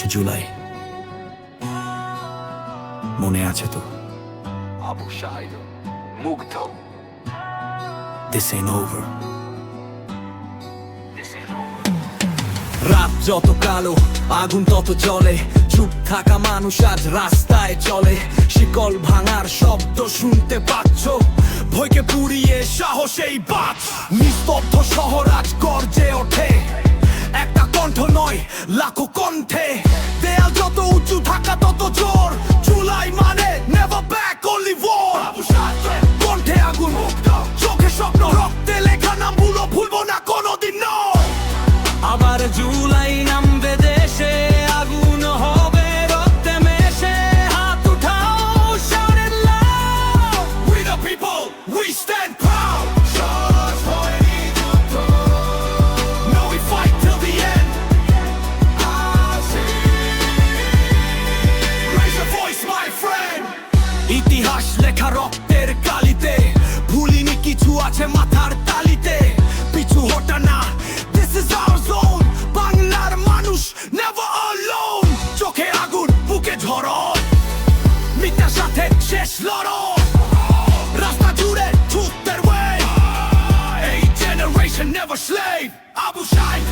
5 জুলাই মনে আছে তো? আবু সাঈদ মুগ্ধ। This ain't over. রাত যত কালো আগুন তত জ্বলে, চুপ থাকা মানুষ আজ রাস্তায় চলে। শিকল ভাঙার শব্দ শুনতে পাচ্ছ, ভয়কে পুড়িয়ে সাহসেই বাঁচ। নিস্তব্ধ শহর আজ গর্জে ওঠে, একটা কণ্ঠ নয় লাখো কণ্ঠে। দেয়াল যত উঁচু থাকা তত জোর, জুলাই মানে নেভার ব্যাক অনলি ওয়ার। কণ্ঠে আগুন, চোখে স্বপ্ন, রক্তে লেখা নাম ভুলবো না কোনোদিন। আবার জুলাই নামবে দেশে, আগুন হবে রক্তে মেশে। হাত উঠাও, shout it loud. We the people, we stand proud. সহজ হয়নি যুদ্ধ, no we fight till the end. Raise your voice my friend. ইতিহাস লেখা রক্তের কালিতে, ভুলিনি কিছু আছে মাথার তালিতে। পিছু হটা না, this is our zone. বাংলার মানুষ never alone. চোখে আগুন, বুকে ঝড়, মিথ্যার সাথে শেষ লড়াই। রাস্তা জুড়ে truth their way. A generation never slave. Abu Saeed